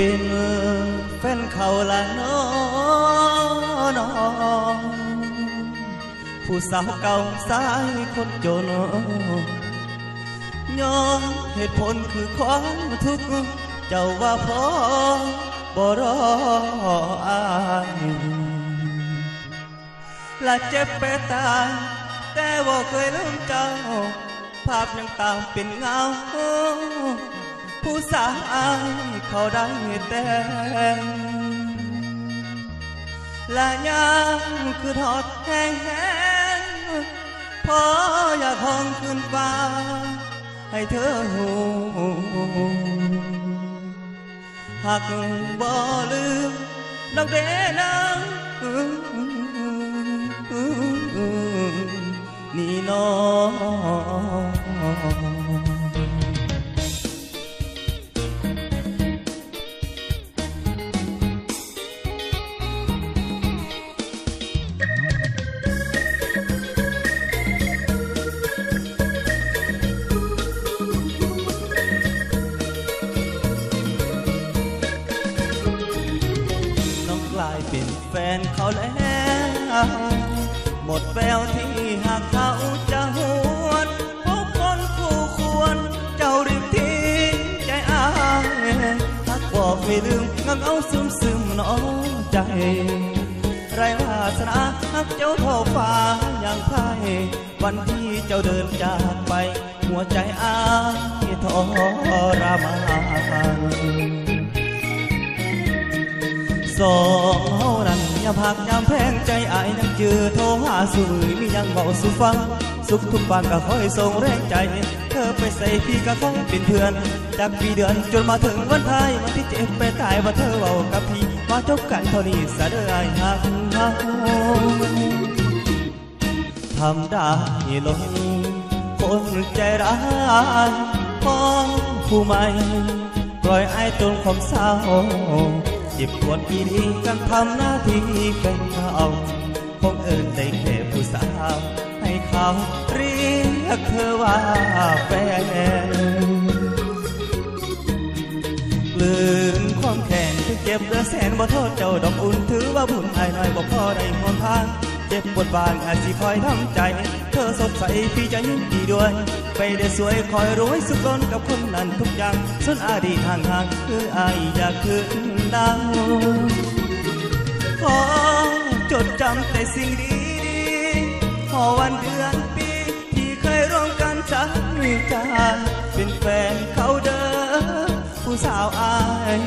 เป็นแฟนเขาละน้องผู้สาวเก่าสายคนจนย้อนเหตุผลคือความทุกข์เจ้าว่าพอบ่รออายและเจ็บไปตายแต่ว่าเคยลืมเจ้าภาพยังตามเป็นเงาผู้สาวอายเขาได้แต่และยังคือทอดแห้งพออยากห้องขึ้นฟ้าให้เธอหูหากบ่ลืมดอกเดนังนี่น้องกลายเป็นแฟนเขาแล้วหมดแววที่หากเขาจะหวนพบคนคู่ควรเจ้ารีบทิ้งใจอายหากบอกไม่ลืมงังเอาซึมน้องใจไรวาสนาหักเจ้าเท่าฟ้าอย่างไพ่วันที่เจ้าเดินจากไปหัวใจอายทรมานสองเฮานั้นยามหักยามแพงใจอายยังจือโทรหาสุยมียังเบาสุฟังสุขทุกบ้านก็คอยส่งแรงใจเธอไปใส่พี่ก็คงเป็นเพื่อนจากปีเดือนจนมาถึงวันท้ายวันที่เจ็บไปตายว่าเธอเบากับพี่มาจบกันเท่านี้ซะเด้ออายหักทำได้ลงคนใจร้ายพอผู้ใหม่ปล่อยอายจนความเศร้าเจ็บปวดอีดีกันทำหน้าที่เป็นเขาคงเอิญได้แค่ผู้สาวให้เขาเรียกเธอว่าแฟนลืมความแค้นที่เจ็บเดือแสนบ่โทษเจ้าดอกอุ่นถือว่าบุญอายน้อยบ่พอได้หนทางเจ็บปวดบางอาจสิคอยทำใจเธอสดใสพี่จะยินดีด้วยไปได้สวยคอยรวยสุขล้นกับคนนั้นทุกอย่างส่วนอดีตห่างๆคืออายอยากคืนดาวขอจดจำแต่สิ่งดีๆขอวันเดือนปีที่เคยร่วมกันสักจาเป็นแฟนเขาเด้อผู้สาวอาย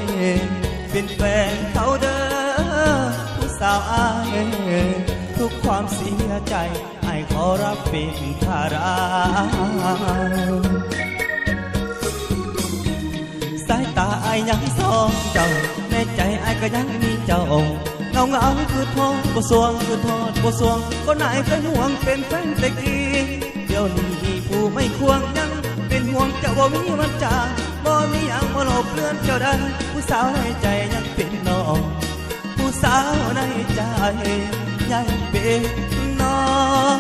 เป็นแฟนเขาเด้อผู้สาวอายทุกความเสียใจไอ้ขอรับเป็นภาระสายตาไอ้ยังสองเจ้าในใจไอ้ก็ยังมีเจ้าเงาคือทอดบ่สวงคือทอดบ่สวงคนไหนเคยห่วงเป็นแฟนแต่กี้เดี๋ยวนี้ผู้ไม่ควงยังเป็นห่วงเจ้าบ่มีวันจากบ่มีอย่างมาหลบเลือนเจ้าได้ผู้สาวในใจยังเป็นน้องผู้สาวในใจยังเป็นน้อง